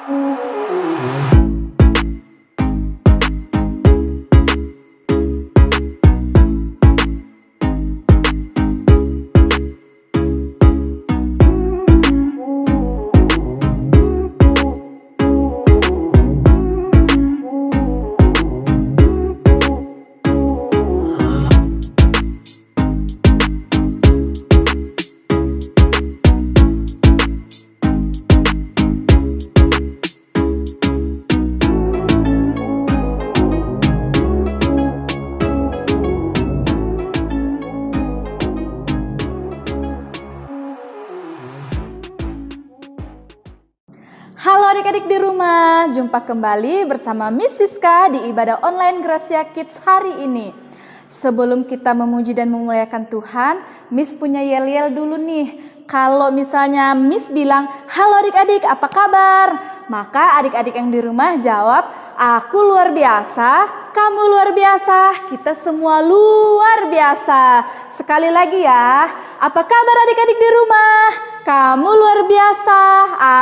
Halo adik-adik di rumah, jumpa kembali bersama Miss Siska di ibadah online Gracia Kids hari ini. Sebelum kita memuji dan memuliakan Tuhan, Miss punya yel-yel dulu nih. Kalau misalnya Miss bilang, halo adik-adik apa kabar? Maka adik-adik yang di rumah jawab, aku luar biasa, kamu luar biasa, kita semua luar biasa. Sekali lagi ya, apa kabar adik-adik di rumah? Kamu luar biasa,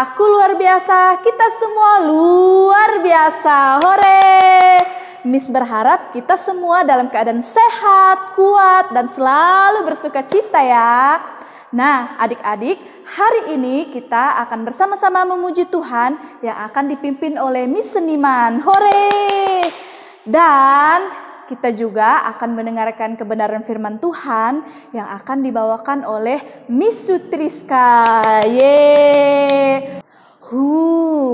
aku luar biasa, kita semua luar biasa. Hore! Miss berharap kita semua dalam keadaan sehat, kuat, dan selalu bersuka cita ya. Nah, adik-adik, hari ini kita akan bersama-sama memuji Tuhan yang akan dipimpin oleh Miss Seniman. Hore! Dan kita juga akan mendengarkan kebenaran firman Tuhan yang akan dibawakan oleh Miss Sutriska. Yeay!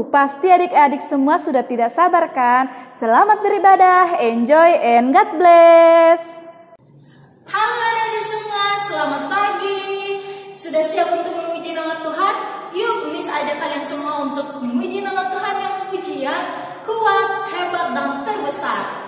Pasti adik-adik semua sudah tidak sabar kan? Selamat beribadah, enjoy and God bless. Halo adik-adik semua, selamat pagi. Sudah siap untuk memuji nama Tuhan? Yuk, Miss ajak kalian semua untuk memuji nama Tuhan yang pujian, kuat, hebat, dan terbesar.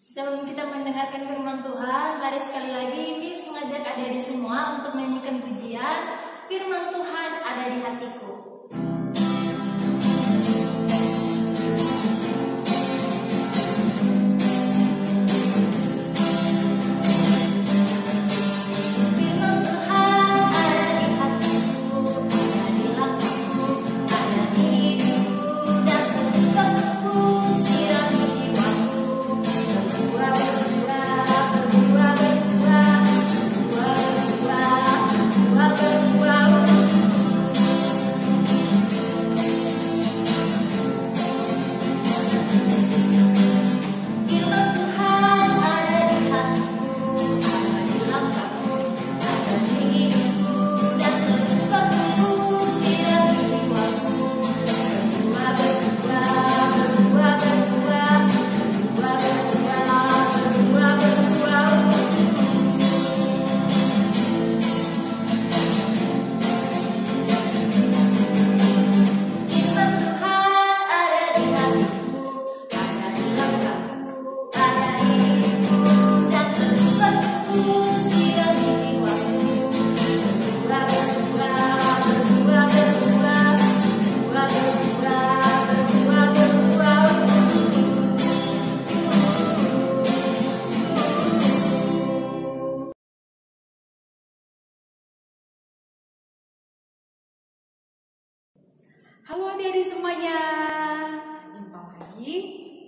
Sebelum kita mendengarkan firman Tuhan, mari sekali lagi Miss mengajak adik-adik semua untuk menyanyikan pujian firman Tuhan ada di hatiku. Firman Tuhan ada di hatiku, ada di langkahku, ada Halo adik-adik semuanya, jumpa lagi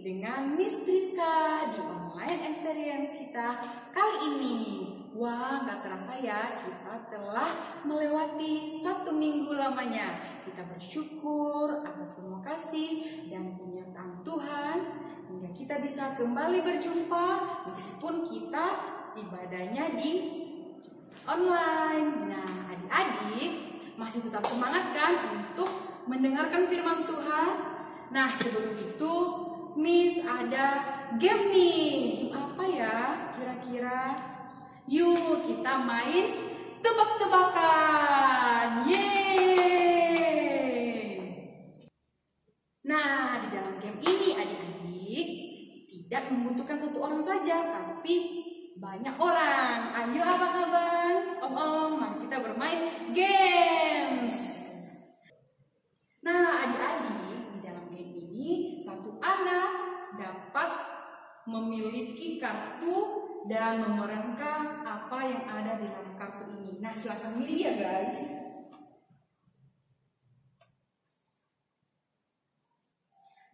dengan Miss Triska di online experience kita kali ini. Wah, gak terasa ya, kita telah melewati 1 minggu lamanya. Kita bersyukur atas semua kasih dan penyertaan Tuhan hingga kita bisa kembali berjumpa meskipun kita ibadahnya di online. Nah, adik-adik masih tetap semangat kan untuk mendengarkan firman Tuhan? Nah, sebelum itu Miss ada game nih. Game apa ya kira-kira? Yuk kita main tebak-tebakan. Yeay! Nah, di dalam game ini adik-adik tidak membutuhkan 1 orang saja, tapi banyak orang. Ayo abang-abang, om-om, mari kita bermain games. Nah, adik-adik, di dalam game ini 1 anak dapat memiliki kartu dan memerankan apa yang ada di dalam kartu ini. Nah, silakan milih ya guys.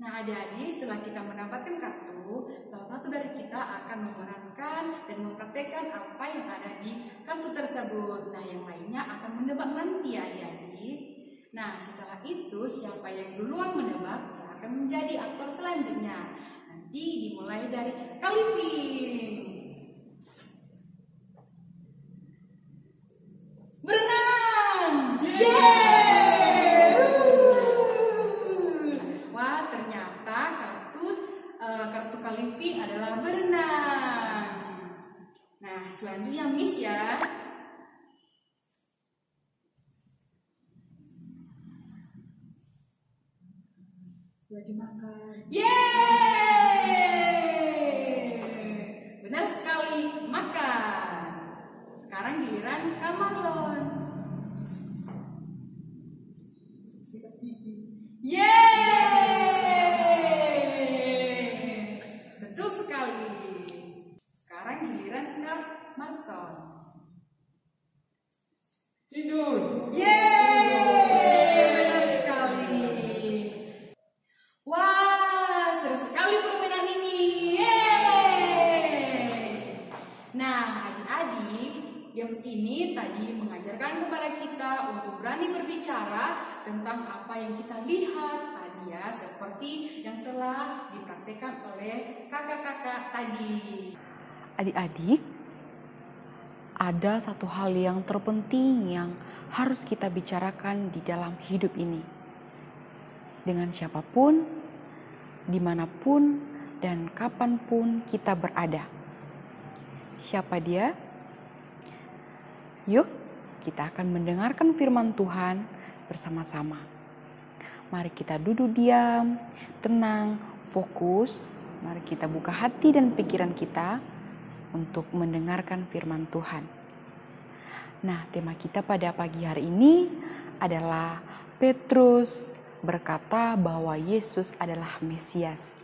Nah, adik-adik, setelah kita mendapatkan kartu, salah satu dari kita akan memerankan dan mempraktekkan apa yang ada di kartu tersebut. Nah, yang lainnya akan menebak nanti ya adik-adik. Nah, setelah itu siapa yang duluan menebak akan menjadi aktor selanjutnya. Nanti dimulai dari Kalifin. Berenang! Yeay! Wah, ternyata kartu Kalifin adalah berenang. Nah, selanjutnya Miss ya. Lagi makan. Yeay! Benar sekali, makan. Sekarang giliran Kak Marlon. Sikat gigi. Yeay! Betul sekali. Sekarang giliran Kak Marson. Tidur. Yeay! Benar sekali. Wah, seru sekali permainan ini. Yeay! Nah, adik-adik, games ini tadi mengajarkan kepada kita untuk berani berbicara tentang apa yang kita lihat tadi ya, seperti yang telah dipraktikkan oleh kakak-kakak tadi. Adik-adik, ada satu hal yang terpenting yang harus kita bicarakan di dalam hidup ini. Dengan siapapun, dimanapun, dan kapanpun kita berada. Siapa dia? Yuk, kita akan mendengarkan firman Tuhan bersama-sama. Mari kita duduk diam, tenang, fokus. Mari kita buka hati dan pikiran kita untuk mendengarkan firman Tuhan. Nah, tema kita pada pagi hari ini adalah Petrus berkata bahwa Yesus adalah Mesias.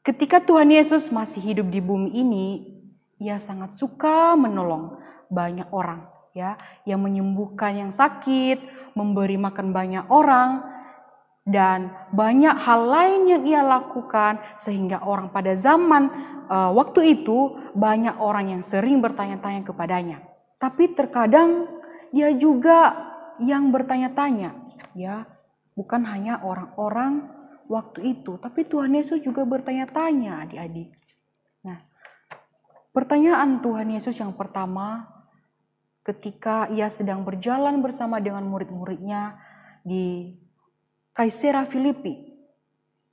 Ketika Tuhan Yesus masih hidup di bumi ini, Ia sangat suka menolong banyak orang, ya, yang menyembuhkan yang sakit, memberi makan banyak orang, dan banyak hal lain yang Ia lakukan sehingga orang pada zaman waktu itu banyak orang yang sering bertanya-tanya kepadanya. Tapi terkadang Dia juga yang bertanya-tanya, ya, bukan hanya orang-orang waktu itu, tapi Tuhan Yesus juga bertanya-tanya, adik-adik. Nah, pertanyaan Tuhan Yesus yang pertama ketika Ia sedang berjalan bersama dengan murid-muridnya di Kaisarea Filipi.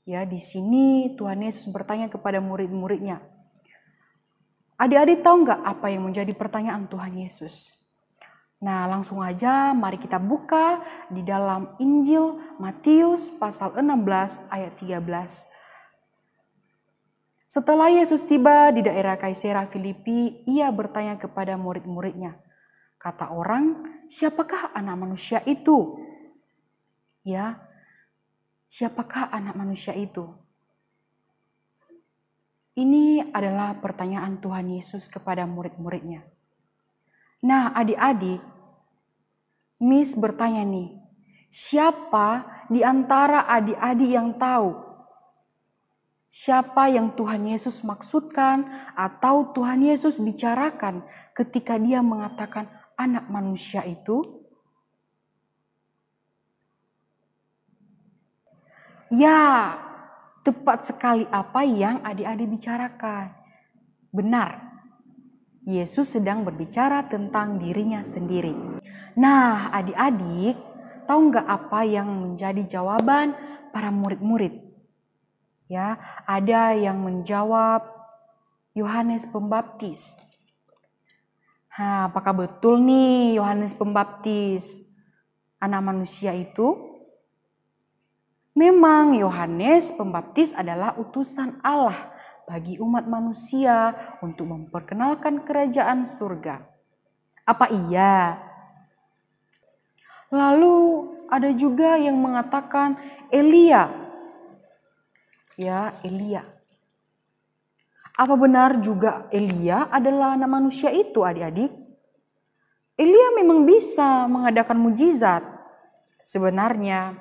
Ya, di sini Tuhan Yesus bertanya kepada murid-muridnya. Adik-adik tahu nggak apa yang menjadi pertanyaan Tuhan Yesus? Nah, langsung aja mari kita buka di dalam Injil Matius pasal 16 ayat 13. Setelah Yesus tiba di daerah Kaisarea Filipi, Ia bertanya kepada murid-muridnya. Kata orang, siapakah anak manusia itu? Ya, siapakah anak manusia itu? Ini adalah pertanyaan Tuhan Yesus kepada murid-muridnya. Nah, adik-adik, Miss bertanya nih, Siapa di antara adik-adik yang tahu siapa yang Tuhan Yesus maksudkan atau Tuhan Yesus bicarakan ketika dia mengatakan anak manusia itu? Ya, tepat sekali apa yang adik-adik bicarakan. Benar, Yesus sedang berbicara tentang dirinya sendiri. Nah, adik-adik, tahu nggak apa yang menjadi jawaban para murid-murid? Ya, ada yang menjawab Yohanes Pembaptis. Apakah betul nih Yohanes Pembaptis anak manusia itu? Memang Yohanes Pembaptis adalah utusan Allah bagi umat manusia untuk memperkenalkan kerajaan surga. Apa iya? Lalu ada juga yang mengatakan Elia. Ya, Elia. Apa benar juga Elia adalah anak manusia itu, adik-adik? Elia memang bisa mengadakan mujizat. Sebenarnya,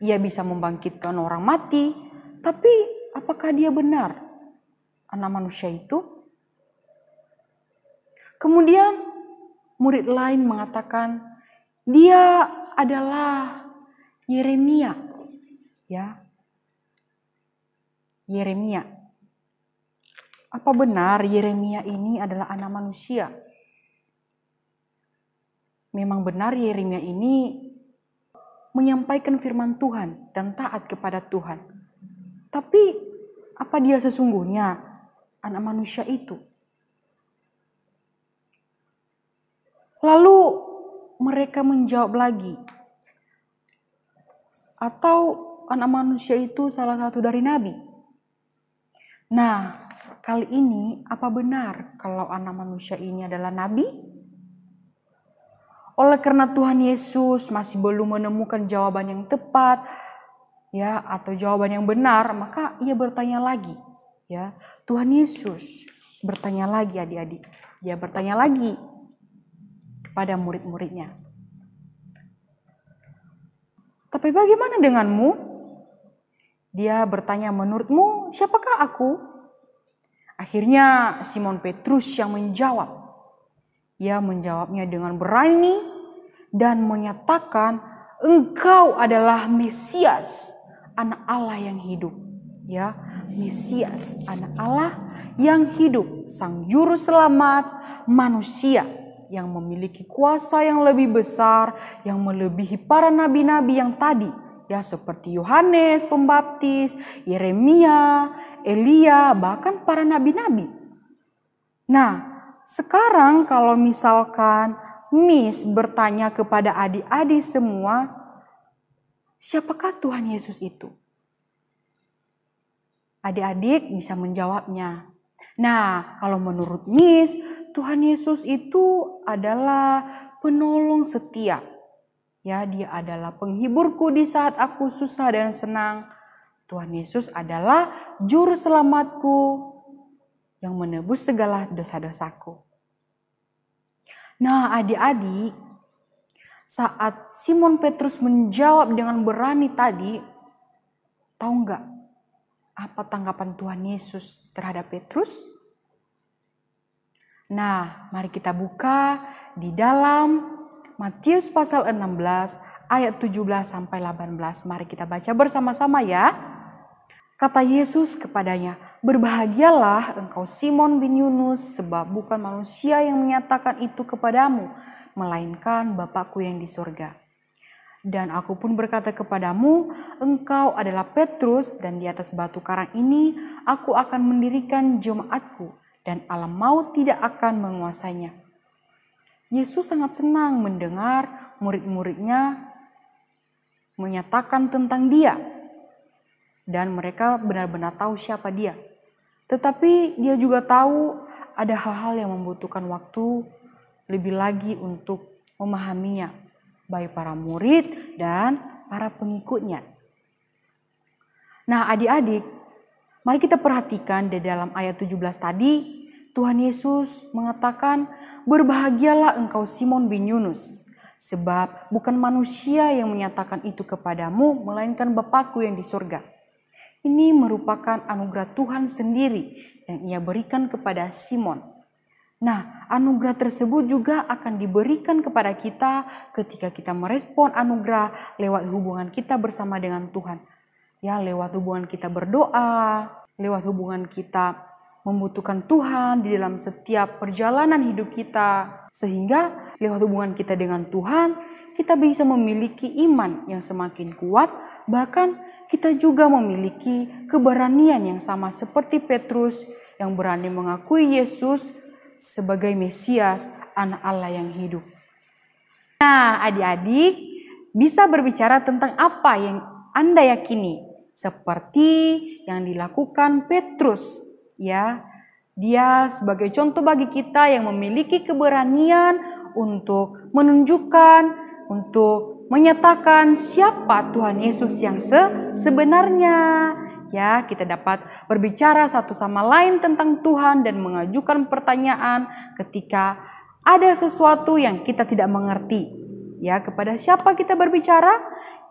ia bisa membangkitkan orang mati, tapi apakah dia benar anak manusia itu? Kemudian murid lain mengatakan dia adalah Yeremia. Ya. Yeremia. Apa benar Yeremia ini adalah anak manusia? Memang benar Yeremia ini menyampaikan firman Tuhan dan taat kepada Tuhan. Tapi apa dia sesungguhnya anak manusia itu? Lalu mereka menjawab lagi, atau anak manusia itu salah satu dari nabi? Nah, kali ini apa benar kalau anak manusia ini adalah nabi? Oleh karena Tuhan Yesus masih belum menemukan jawaban yang tepat, ya, atau jawaban yang benar, maka ia bertanya lagi, ya. Tuhan Yesus bertanya lagi, adik-adik. Dia bertanya lagi kepada murid-muridnya. Tapi bagaimana denganmu? Dia bertanya, menurutmu siapakah aku? Akhirnya Simon Petrus yang menjawab. Ia menjawabnya dengan berani dan menyatakan, engkau adalah Mesias, anak Allah yang hidup. Ya, Mesias, anak Allah yang hidup, sang juru selamat manusia yang memiliki kuasa yang lebih besar, yang melebihi para nabi-nabi yang tadi, ya, seperti Yohanes Pembaptis, Yeremia, Elia, bahkan para nabi-nabi. Nah, sekarang kalau misalkan Miss bertanya kepada adik-adik semua, siapakah Tuhan Yesus itu? Adik-adik bisa menjawabnya. Nah, kalau menurut Miss, Tuhan Yesus itu adalah penolong setia. Ya, dia adalah penghiburku di saat aku susah dan senang. Tuhan Yesus adalah juru selamatku yang menebus segala dosa-dosaku. Nah, adik-adik, saat Simon Petrus menjawab dengan berani tadi, tahu nggak apa tanggapan Tuhan Yesus terhadap Petrus? Nah, mari kita buka di dalam Matius pasal 16 ayat 17 sampai 18. Mari kita baca bersama-sama ya. Kata Yesus kepadanya, berbahagialah engkau Simon bin Yunus, sebab bukan manusia yang menyatakan itu kepadamu, melainkan Bapakku yang di surga. Dan aku pun berkata kepadamu, engkau adalah Petrus, dan di atas batu karang ini aku akan mendirikan jemaatku, dan alam maut tidak akan menguasainya. Yesus sangat senang mendengar murid-muridnya menyatakan tentang dia. Dan mereka benar-benar tahu siapa dia. Tetapi dia juga tahu ada hal-hal yang membutuhkan waktu lebih lagi untuk memahaminya. Baik para murid dan para pengikutnya. Nah, adik-adik, mari kita perhatikan di dalam ayat 17 tadi, Tuhan Yesus mengatakan, berbahagialah engkau Simon bin Yunus, Sebab bukan manusia yang menyatakan itu kepadamu, melainkan Bapa-Ku yang di surga. Ini merupakan anugerah Tuhan sendiri yang Ia berikan kepada Simon. Nah, anugerah tersebut juga akan diberikan kepada kita ketika kita merespon anugerah lewat hubungan kita bersama dengan Tuhan. Ya, lewat hubungan kita berdoa, lewat hubungan kita membutuhkan Tuhan di dalam setiap perjalanan hidup kita. Sehingga lewat hubungan kita dengan Tuhan, kita bisa memiliki iman yang semakin kuat. Bahkan kita juga memiliki keberanian yang sama seperti Petrus yang berani mengakui Yesus sebagai Mesias, anak Allah yang hidup. Nah, adik-adik bisa berbicara tentang apa yang Anda yakini, seperti yang dilakukan Petrus, ya. Dia sebagai contoh bagi kita yang memiliki keberanian untuk menunjukkan, untuk menyatakan siapa Tuhan Yesus yang sebenarnya. Ya, kita dapat berbicara satu sama lain tentang Tuhan dan mengajukan pertanyaan ketika ada sesuatu yang kita tidak mengerti. Ya, kepada siapa kita berbicara?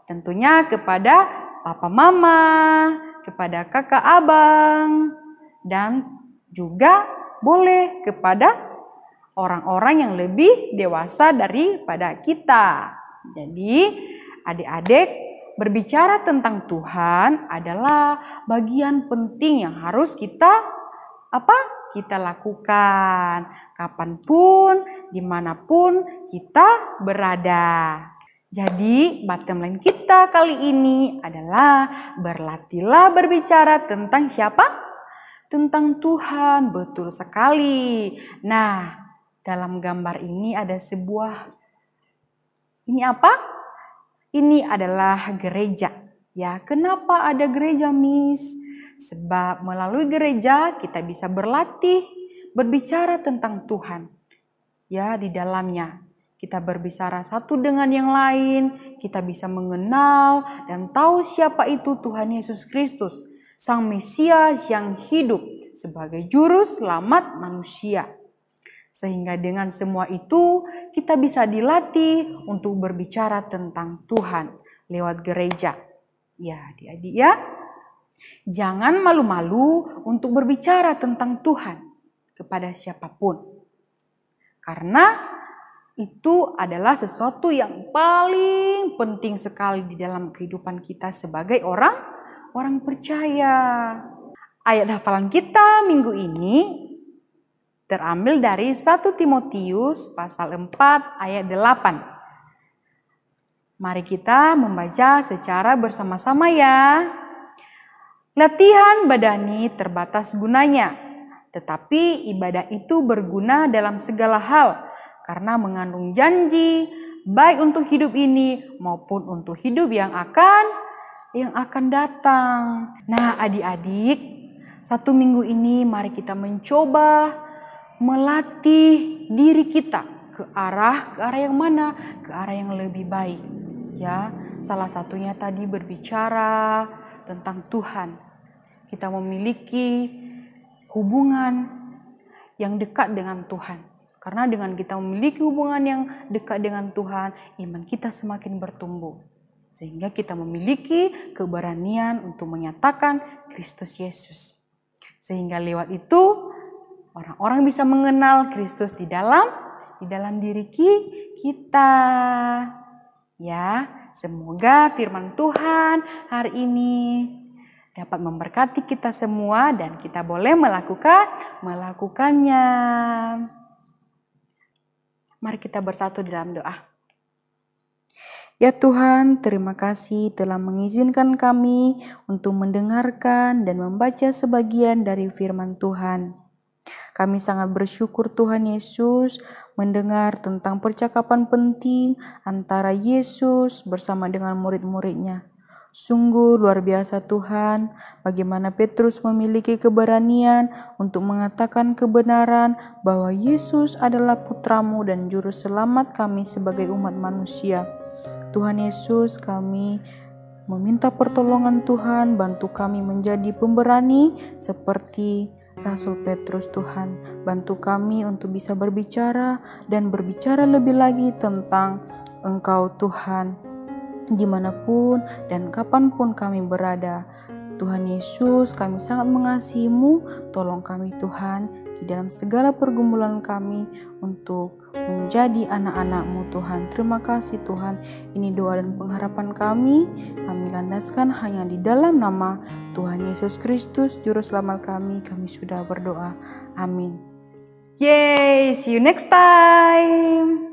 Tentunya kepada papa mama, kepada kakak abang, dan juga boleh kepada orang-orang yang lebih dewasa daripada kita. Jadi, adik-adik, berbicara tentang Tuhan adalah bagian penting yang harus kita lakukan kapanpun, dimanapun kita berada. Jadi bottom line kita kali ini adalah berlatihlah berbicara tentang siapa? Tentang Tuhan, betul sekali. Nah, dalam gambar ini ada sebuah, ini apa? Ini adalah gereja. Ya, kenapa ada gereja, Miss? Sebab melalui gereja kita bisa berlatih berbicara tentang Tuhan. Ya, di dalamnya kita berbicara satu dengan yang lain, kita bisa mengenal dan tahu siapa itu Tuhan Yesus Kristus, Sang Mesias yang hidup sebagai juru selamat manusia. Sehingga dengan semua itu kita bisa dilatih untuk berbicara tentang Tuhan lewat gereja. Ya, adik-adik ya. Jangan malu-malu untuk berbicara tentang Tuhan kepada siapapun. Karena itu adalah sesuatu yang paling penting sekali di dalam kehidupan kita sebagai orang percaya. Ayat hafalan kita minggu ini terambil dari 1 Timotius pasal 4 ayat 8. Mari kita membaca secara bersama-sama ya. Latihan badani terbatas gunanya, tetapi ibadah itu berguna dalam segala hal karena mengandung janji baik untuk hidup ini maupun untuk hidup yang akan datang. Nah, adik-adik, 1 minggu ini mari kita mencoba melatih diri kita ke arah yang mana? Ke arah yang lebih baik. Ya, salah satunya tadi berbicara tentang Tuhan. Kita memiliki hubungan yang dekat dengan Tuhan. Karena dengan kita memiliki hubungan yang dekat dengan Tuhan, iman kita semakin bertumbuh. Sehingga kita memiliki keberanian untuk menyatakan Kristus Yesus. Sehingga lewat itu orang-orang bisa mengenal Kristus di dalam diri kita. Ya, semoga firman Tuhan hari ini dapat memberkati kita semua dan kita boleh melakukannya. Mari kita bersatu dalam doa. Ya Tuhan, terima kasih telah mengizinkan kami untuk mendengarkan dan membaca sebagian dari firman Tuhan. Kami sangat bersyukur Tuhan Yesus mendengar tentang percakapan penting antara Yesus bersama dengan murid-muridnya. Sungguh luar biasa Tuhan, bagaimana Petrus memiliki keberanian untuk mengatakan kebenaran bahwa Yesus adalah putramu dan juru selamat kami sebagai umat manusia. Tuhan Yesus, kami meminta pertolongan Tuhan, bantu kami menjadi pemberani seperti Rasul Petrus. Tuhan, bantu kami untuk bisa berbicara dan berbicara lebih lagi tentang Engkau Tuhan, dimanapun dan kapanpun kami berada. Tuhan Yesus, kami sangat mengasihi-Mu. Tolong kami Tuhan di dalam segala pergumulan kami untuk menjadi anak-anak-Mu Tuhan. Terima kasih Tuhan. Ini doa dan pengharapan kami landaskan hanya di dalam nama Tuhan Yesus Kristus, Juru Selamat kami sudah berdoa. Amin. Yay, see you next time.